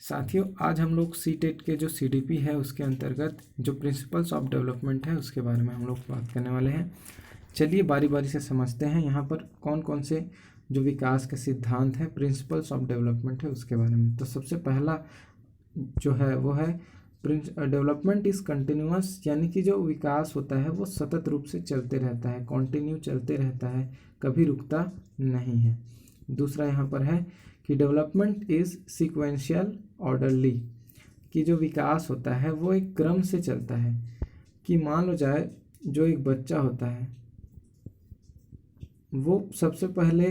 साथियों, आज हम लोग सीटेट के जो सीडीपी है उसके अंतर्गत जो प्रिंसिपल्स ऑफ डेवलपमेंट है उसके बारे में हम लोग बात करने वाले हैं। चलिए बारी बारी से समझते हैं यहाँ पर कौन कौन से जो विकास के सिद्धांत हैं, प्रिंसिपल्स ऑफ डेवलपमेंट है उसके बारे में। तो सबसे पहला जो है वो है डेवलपमेंट इज़ कंटिन्यूअस, यानी कि जो विकास होता है वो सतत रूप से चलते रहता है, कॉन्टिन्यू चलते रहता है, कभी रुकता नहीं है। दूसरा यहाँ पर है कि डेवलपमेंट इज़ सीक्वेंशियल ऑर्डरली, कि जो विकास होता है वो एक क्रम से चलता है। कि मान लो जाए जो एक बच्चा होता है वो सबसे पहले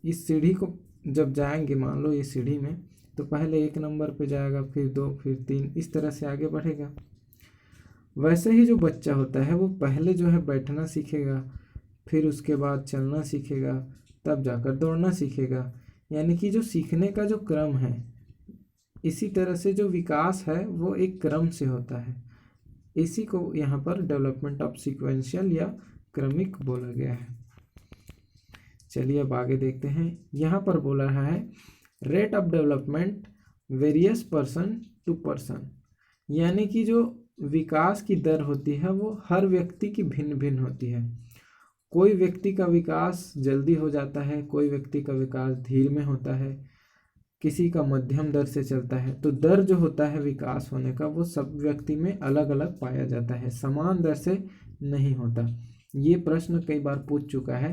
इस सीढ़ी को जब जाएंगे, मान लो ये सीढ़ी में, तो पहले 1 नंबर पे जाएगा, फिर 2, फिर 3, इस तरह से आगे बढ़ेगा। वैसे ही जो बच्चा होता है वो पहले जो है बैठना सीखेगा, फिर उसके बाद चलना सीखेगा, तब जाकर दौड़ना सीखेगा। यानी कि जो सीखने का जो क्रम है, इसी तरह से जो विकास है वो एक क्रम से होता है। इसी को यहाँ पर डेवलपमेंट ऑफ सीक्वेंशियल या क्रमिक बोला गया है। चलिए अब आगे देखते हैं। यहाँ पर बोला है rate of development various person to person, यानी कि जो विकास की दर होती है वो हर व्यक्ति की भिन्न भिन्न होती है। कोई व्यक्ति का विकास जल्दी हो जाता है, कोई व्यक्ति का विकास धीरे में होता है, किसी का मध्यम दर से चलता है। तो दर जो होता है विकास होने का वो सब व्यक्ति में अलग अलग पाया जाता है, समान दर से नहीं होता। ये प्रश्न कई बार पूछ चुका है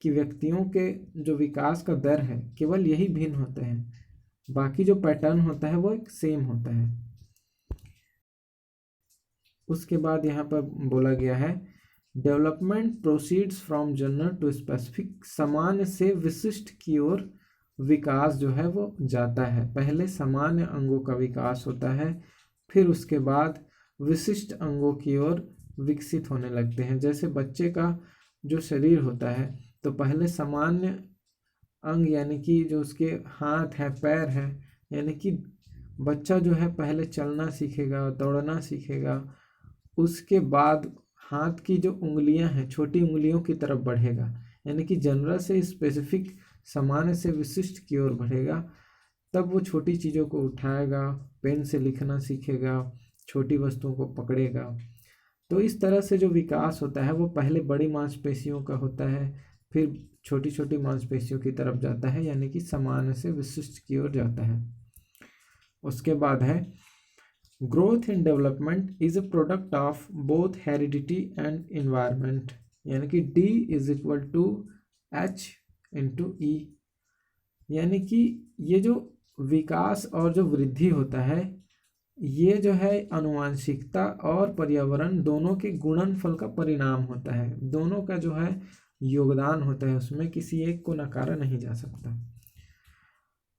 कि व्यक्तियों के जो विकास का दर है केवल यही भिन्न होते हैं, बाकी जो पैटर्न होता है वो एक सेम होता है। उसके बाद यहाँ पर बोला गया है development proceeds from general to specific, सामान्य से विशिष्ट की ओर विकास जो है वो जाता है। पहले सामान्य अंगों का विकास होता है, फिर उसके बाद विशिष्ट अंगों की ओर विकसित होने लगते हैं। जैसे बच्चे का जो शरीर होता है तो पहले सामान्य अंग, यानी कि जो उसके हाथ है, पैर है, यानी कि बच्चा जो है पहले चलना सीखेगा, दौड़ना सीखेगा, उसके बाद हाथ की जो उंगलियां हैं छोटी उंगलियों की तरफ बढ़ेगा, यानी कि जनरल से स्पेसिफिक, सामान्य से विशिष्ट की ओर बढ़ेगा। तब वो छोटी चीज़ों को उठाएगा, पेन से लिखना सीखेगा, छोटी वस्तुओं को पकड़ेगा। तो इस तरह से जो विकास होता है वो पहले बड़ी मांसपेशियों का होता है, फिर छोटी छोटी मांसपेशियों की तरफ जाता है, यानी कि सामान्य से विशिष्ट की ओर जाता है। उसके बाद है growth in development is a product of both heredity and environment, यानी कि D = H × E, यानी कि ये जो विकास और जो वृद्धि होता है ये जो है आनुवंशिकता और पर्यावरण दोनों के गुणनफल का परिणाम होता है। दोनों का जो है योगदान होता है, उसमें किसी एक को नकारा नहीं जा सकता।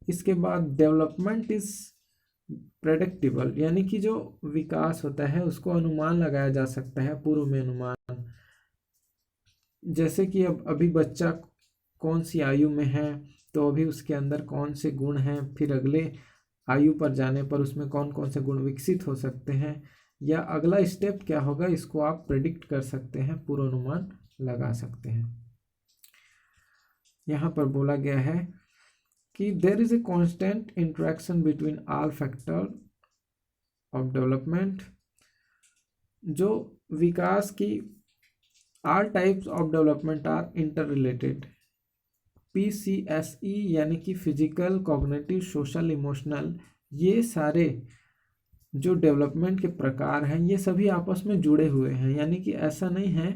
इसके बाद डेवलपमेंट इज प्रेडिक्टेबल, यानी कि जो विकास होता है उसको अनुमान लगाया जा सकता है, पूर्व में अनुमान। जैसे कि अब अभी बच्चा कौन सी आयु में है तो अभी उसके अंदर कौन से गुण हैं, फिर अगले आयु पर जाने पर उसमें कौन कौन से गुण विकसित हो सकते हैं, या अगला स्टेप क्या होगा, इसको आप प्रेडिक्ट कर सकते हैं, पूर्वानुमान लगा सकते हैं। यहाँ पर बोला गया है कि there is a constant interaction between all factor of development, जो विकास की all types of development are inter related. PCSE यानी कि फिजिकल, कॉग्निटिव, सोशल, इमोशनल, ये सारे जो डेवलपमेंट के प्रकार हैं ये सभी आपस में जुड़े हुए हैं। यानी कि ऐसा नहीं है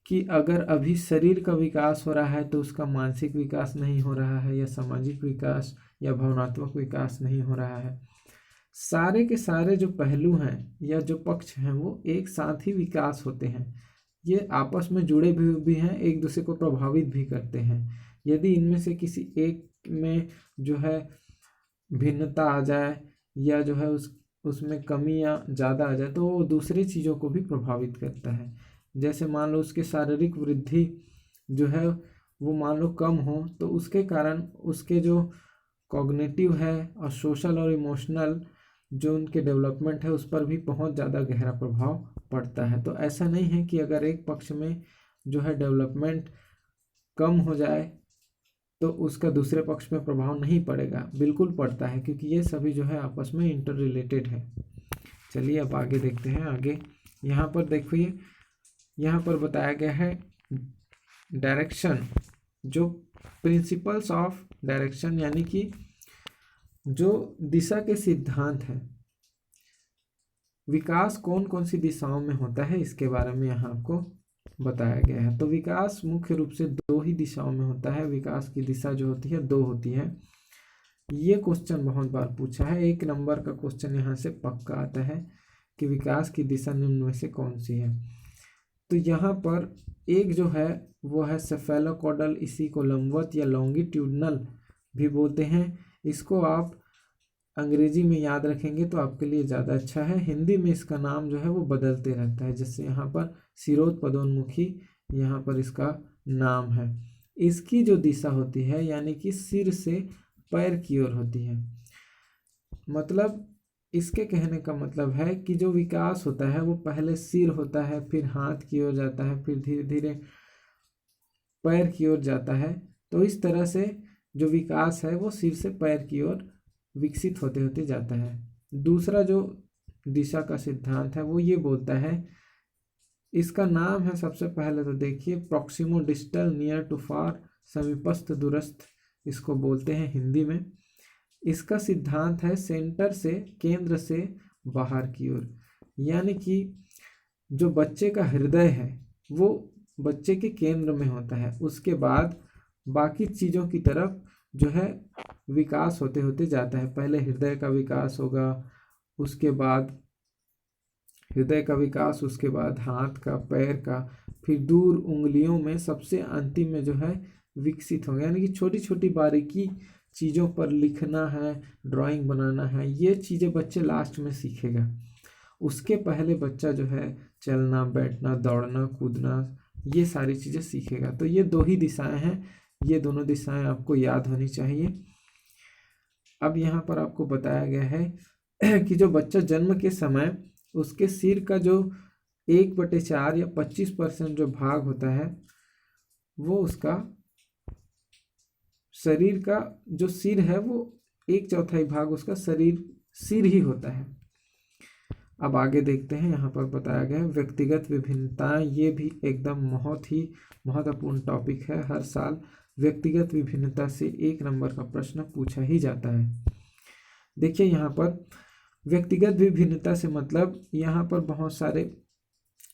कि अगर अभी शरीर का विकास हो रहा है तो उसका मानसिक विकास नहीं हो रहा है, या सामाजिक विकास या भावनात्मक विकास नहीं हो रहा है। सारे के सारे जो पहलू हैं या जो पक्ष हैं वो एक साथ ही विकास होते हैं। ये आपस में जुड़े भी हैं, एक दूसरे को प्रभावित भी करते हैं। यदि इनमें से किसी एक में जो है भिन्नता आ जाए या जो है उसमें कमी या ज़्यादा आ जाए तो वो दूसरी चीज़ों को भी प्रभावित करता है। जैसे मान लो उसके शारीरिक वृद्धि जो है वो मान लो कम हो तो उसके कारण उसके जो कॉग्निटिव है और सोशल और इमोशनल जो उनके डेवलपमेंट है उस पर भी बहुत ज़्यादा गहरा प्रभाव पड़ता है। तो ऐसा नहीं है कि अगर एक पक्ष में जो है डेवलपमेंट कम हो जाए तो उसका दूसरे पक्ष में प्रभाव नहीं पड़ेगा, बिल्कुल पड़ता है, क्योंकि ये सभी जो है आपस में इंटर रिलेटेड है। चलिए अब आगे देखते हैं। आगे यहाँ पर देखिए, यहाँ पर बताया गया है डायरेक्शन, जो प्रिंसिपल्स ऑफ डायरेक्शन, यानी कि जो दिशा के सिद्धांत हैं। विकास कौन कौन सी दिशाओं में होता है इसके बारे में यहाँ आपको बताया गया है। तो विकास मुख्य रूप से दो ही दिशाओं में होता है। विकास की दिशा जो होती है दो होती है। ये क्वेश्चन बहुत बार पूछा है, 1 नंबर का क्वेश्चन यहाँ से पक्का आता है कि विकास की दिशा निम्न में से कौन सी है। तो यहाँ पर एक जो है वो है सेफेलोकॉडल, इसी को लंबवत या लॉन्गिट्यूडनल भी बोलते हैं। इसको आप अंग्रेजी में याद रखेंगे तो आपके लिए ज़्यादा अच्छा है। हिंदी में इसका नाम जो है वो बदलते रहता है, जैसे यहाँ पर शिरोत्पदोन्मुखी, यहाँ पर इसका नाम है। इसकी जो दिशा होती है यानी कि सिर से पैर की ओर होती है। मतलब इसके कहने का मतलब है कि जो विकास होता है वो पहले सिर होता है, फिर हाथ की ओर जाता है, फिर धीरे धीरे पैर की ओर जाता है। तो इस तरह से जो विकास है वो सिर से पैर की ओर विकसित होते होते जाता है। दूसरा जो दिशा का सिद्धांत है वो ये बोलता है, इसका नाम है सबसे पहले तो देखिए प्रॉक्सिमो डिस्टल, नियर टू फार, समीपस्थ दूरस्थ इसको बोलते हैं हिंदी में। इसका सिद्धांत है सेंटर से, केंद्र से बाहर की ओर, यानी कि जो बच्चे का हृदय है वो बच्चे के केंद्र में होता है, उसके बाद बाकी चीज़ों की तरफ जो है विकास होते होते जाता है। पहले हृदय का विकास होगा, उसके बाद हृदय का विकास, उसके बाद हाथ का, पैर का, फिर दूर उंगलियों में, सबसे अंतिम में जो है विकसित होगा। यानी कि छोटी छोटी बारीकी चीज़ों पर लिखना है, ड्राइंग बनाना है, ये चीज़ें बच्चे लास्ट में सीखेगा। उसके पहले बच्चा जो है चलना, बैठना, दौड़ना, कूदना, ये सारी चीज़ें सीखेगा। तो ये दो ही दिशाएं हैं, ये दोनों दिशाएं आपको याद होनी चाहिए। अब यहाँ पर आपको बताया गया है कि जो बच्चा जन्म के समय उसके सिर का जो 1/4 या 25% जो भाग होता है वो उसका शरीर का जो सिर है वो 1/4 भाग उसका सिर ही होता है। अब आगे देखते हैं, यहाँ पर बताया गया है व्यक्तिगत विभिन्नताएं। ये भी एकदम बहुत ही महत्वपूर्ण टॉपिक है। हर साल व्यक्तिगत विभिन्नता से 1 नंबर का प्रश्न पूछा ही जाता है। देखिए यहाँ पर व्यक्तिगत विभिन्नता से मतलब यहाँ पर बहुत सारे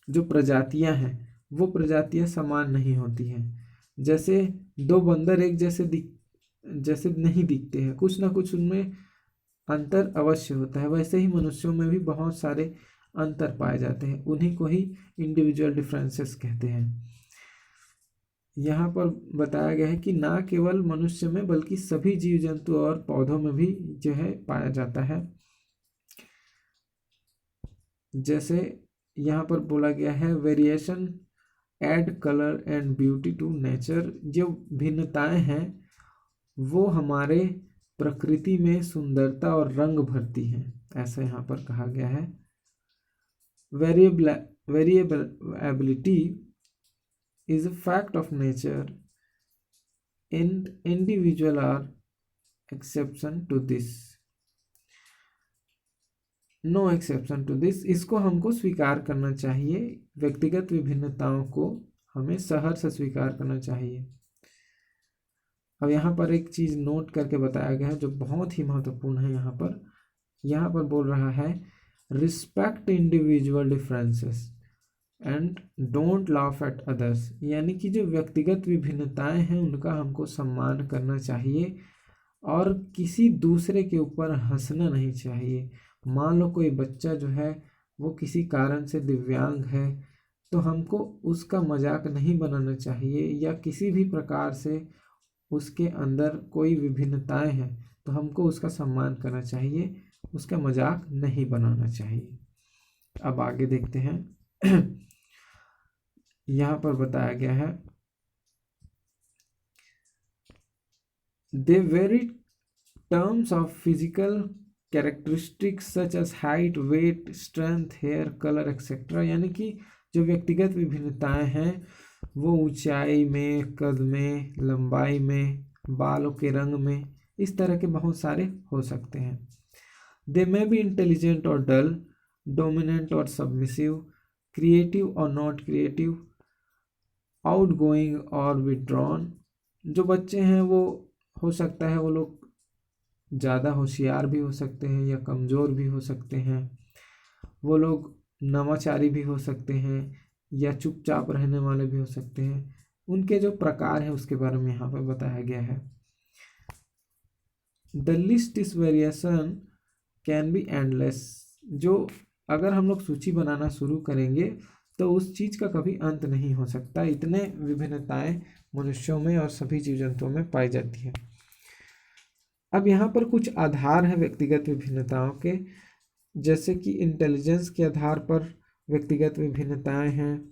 जो प्रजातियाँ हैं वो प्रजातियाँ समान नहीं होती हैं। जैसे 2 बंदर एक जैसे नहीं दिखते हैं, कुछ ना कुछ उनमें अंतर अवश्य होता है। वैसे ही मनुष्यों में भी बहुत सारे अंतर पाए जाते हैं, उन्हीं को ही इंडिविजुअल डिफरेंसेस कहते हैं। यहाँ पर बताया गया है कि ना केवल मनुष्य में बल्कि सभी जीव जंतु और पौधों में भी जो है पाया जाता है। जैसे यहाँ पर बोला गया है variation add colour and beauty to nature. जो भिन्नताएं हैं वो हमारे प्रकृति में सुंदरता और रंग भरती हैं, ऐसा यहाँ पर कहा गया है। Variability is a fact of nature and individual are exception to this, no exception to this। इसको हमको स्वीकार करना चाहिए, व्यक्तिगत विभिन्नताओं को हमें सहर्ष स्वीकार करना चाहिए। अब यहाँ पर एक चीज़ नोट करके बताया गया है जो बहुत ही महत्वपूर्ण है। यहाँ पर बोल रहा है respect individual differences and don't laugh at others, यानी कि जो व्यक्तिगत विभिन्नताएं हैं उनका हमको सम्मान करना चाहिए और किसी दूसरे के ऊपर हंसना नहीं चाहिए। मान लो कोई बच्चा जो है वो किसी कारण से दिव्यांग है तो हमको उसका मजाक नहीं बनाना चाहिए, या किसी भी प्रकार से उसके अंदर कोई विभिन्नताएं हैं तो हमको उसका सम्मान करना चाहिए, उसका मजाक नहीं बनाना चाहिए। अब आगे देखते हैं यहाँ पर बताया गया है they vary terms of physical characteristics such as height, weight, strength, hair colour etcetera. यानी कि जो व्यक्तिगत विभिन्नताएं हैं वो ऊंचाई में, कद में, लंबाई में बालों के रंग में, इस तरह के बहुत सारे हो सकते हैं। दे मे बी इंटेलिजेंट और डल, डोमिनेंट और सबमिसिव, क्रिएटिव और नॉट क्रिएटिव, आउटगोइंग और विड्रॉन। जो बच्चे हैं वो हो सकता है वो लोग ज़्यादा होशियार भी हो सकते हैं या कमज़ोर भी हो सकते हैं, वो लोग नवाचारी भी हो सकते हैं या चुपचाप रहने वाले भी हो सकते हैं। उनके जो प्रकार है उसके बारे में यहाँ पर बताया गया है। The list is variation can be endless. जो अगर हम लोग सूची बनाना शुरू करेंगे तो उस चीज़ का कभी अंत नहीं हो सकता। इतने विभिन्नताएं मनुष्यों में और सभी जीव जंतुओं में पाई जाती है। अब यहाँ पर कुछ आधार हैं व्यक्तिगत विभिन्नताओं के, जैसे कि इंटेलिजेंस के आधार पर व्यक्तिगत विभिन्नताएं हैं,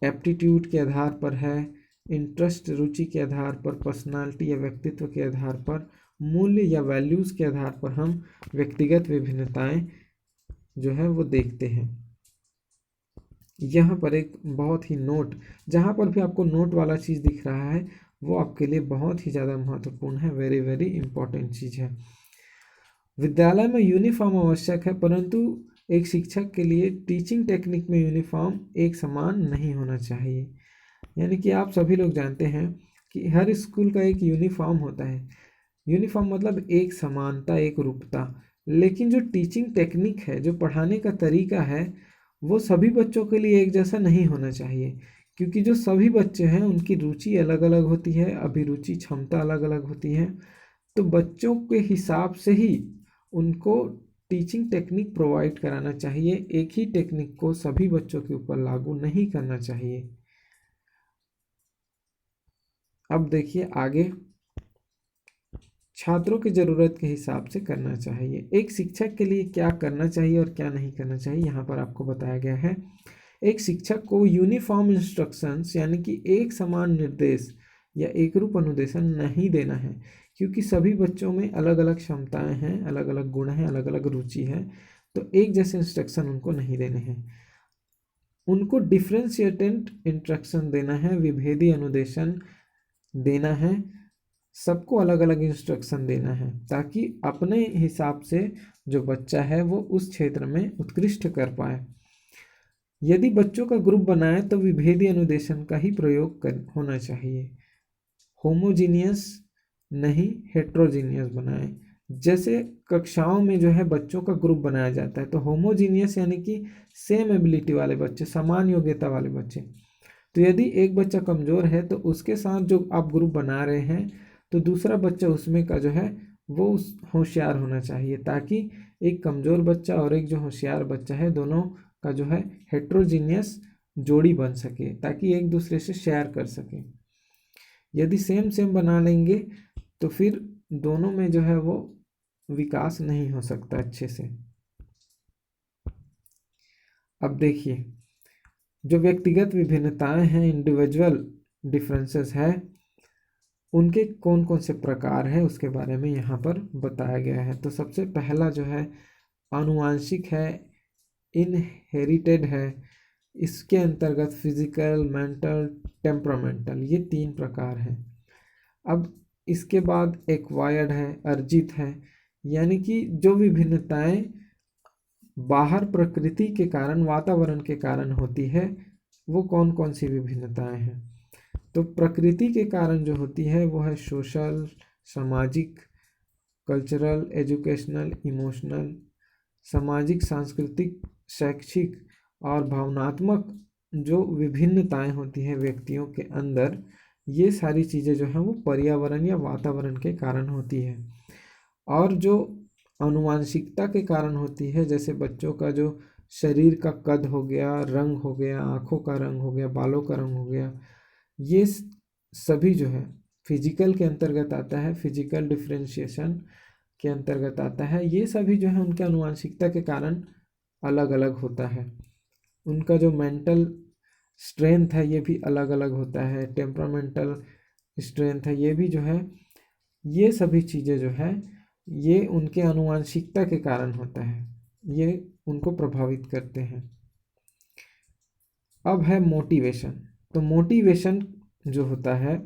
एप्टीट्यूड के आधार पर है, इंटरेस्ट रुचि के आधार पर, पर्सनालिटी या व्यक्तित्व के आधार पर, मूल्य या वैल्यूज़ के आधार पर हम व्यक्तिगत विभिन्नताएं जो है वो देखते हैं। यहाँ पर एक बहुत ही नोट, जहाँ पर भी आपको नोट वाला चीज़ दिख रहा है वो आपके लिए बहुत ही ज़्यादा महत्वपूर्ण है, वेरी वेरी इंपॉर्टेंट चीज़ है। विद्यालय में यूनिफॉर्म आवश्यक है, परंतु एक शिक्षक के लिए टीचिंग टेक्निक में यूनिफॉर्म एक समान नहीं होना चाहिए। यानी कि आप सभी लोग जानते हैं कि हर स्कूल का एक यूनिफॉर्म होता है। यूनिफॉर्म मतलब एक समानता, एक रूपता, लेकिन जो टीचिंग टेक्निक है, जो पढ़ाने का तरीका है, वो सभी बच्चों के लिए एक जैसा नहीं होना चाहिए, क्योंकि जो सभी बच्चे हैं उनकी रुचि अलग अलग होती है, अभिरुचि क्षमता अलग अलग होती है। तो बच्चों के हिसाब से ही उनको टीचिंग टेक्निक प्रोवाइड कराना चाहिए। एक ही टेक्निक को सभी बच्चों के ऊपर लागू नहीं करना चाहिए। अब देखिए आगे, छात्रों की ज़रूरत के हिसाब से करना चाहिए। एक शिक्षक के लिए क्या करना चाहिए और क्या नहीं करना चाहिए यहाँ पर आपको बताया गया है। एक शिक्षक को यूनिफॉर्म इंस्ट्रक्शंस यानी कि एक समान निर्देश या एक रूप अनुदेशन नहीं देना है, क्योंकि सभी बच्चों में अलग अलग क्षमताएं हैं, अलग अलग गुण हैं, अलग अलग रुचि है, तो एक जैसे इंस्ट्रक्शन उनको नहीं देने हैं। उनको डिफ्रेंशिएटेड इंस्ट्रक्शन देना है, विभेदी अनुदेशन देना है, सबको अलग अलग इंस्ट्रक्शन देना है, ताकि अपने हिसाब से जो बच्चा है वो उस क्षेत्र में उत्कृष्ट कर पाए। यदि बच्चों का ग्रुप बनाए तो विभेदी अनुदेशन का ही प्रयोग होना चाहिए। होमोजीनियस नहीं, हेट्रोजीनियस बनाए। जैसे कक्षाओं में जो है बच्चों का ग्रुप बनाया जाता है, तो होमोजीनियस यानी कि सेम एबिलिटी वाले बच्चे, समान योग्यता वाले बच्चे। तो यदि एक बच्चा कमज़ोर है तो उसके साथ जो आप ग्रुप बना रहे हैं, तो दूसरा बच्चा उसमें का जो है वो होशियार होना चाहिए, ताकि एक कमज़ोर बच्चा और एक जो होशियार बच्चा है दोनों का जो है हेट्रोजीनियस जोड़ी बन सके, ताकि एक दूसरे से शेयर कर सके। यदि सेम सेम बना लेंगे तो फिर दोनों में जो है वो विकास नहीं हो सकता अच्छे से। अब देखिए, जो व्यक्तिगत विभिन्नताएं हैं, इंडिविजुअल डिफरेंसेस है, उनके कौन कौन से प्रकार हैं उसके बारे में यहाँ पर बताया गया है। तो सबसे पहला जो है आनुवांशिक है, इनहेरिटेड है। इसके अंतर्गत फिजिकल, मेंटल, टेम्परामेंटल, ये 3 प्रकार हैं। अब इसके बाद एक्वायर्ड है, अर्जित है, यानी कि जो विभिन्नताएं बाहर प्रकृति के कारण, वातावरण के कारण होती है, वो कौन कौन सी विभिन्नताएं हैं। तो प्रकृति के कारण जो होती है वो है सोशल, सामाजिक, कल्चरल, एजुकेशनल, इमोशनल। सामाजिक, सांस्कृतिक, शैक्षिक और भावनात्मक जो विभिन्नताएं होती हैं व्यक्तियों के अंदर, ये सारी चीज़ें जो हैं वो पर्यावरण या वातावरण के कारण होती है। और जो आनुवांशिकता के कारण होती है, जैसे बच्चों का जो शरीर का कद हो गया, रंग हो गया, आँखों का रंग हो गया, बालों का रंग हो गया, ये सभी जो है फिजिकल के अंतर्गत आता है, फिजिकल डिफरेंशिएशन के अंतर्गत आता है। ये सभी जो है उनके आनुवांशिकता के कारण अलग अलग होता है। उनका जो मेंटल स्ट्रेंथ है ये भी अलग अलग होता है, टेम्परामेंटल स्ट्रेंथ है ये भी जो है, ये सभी चीज़ें जो है ये उनके आनुवांशिकता के कारण होता है, ये उनको प्रभावित करते हैं। अब है मोटिवेशन। तो मोटिवेशन जो होता है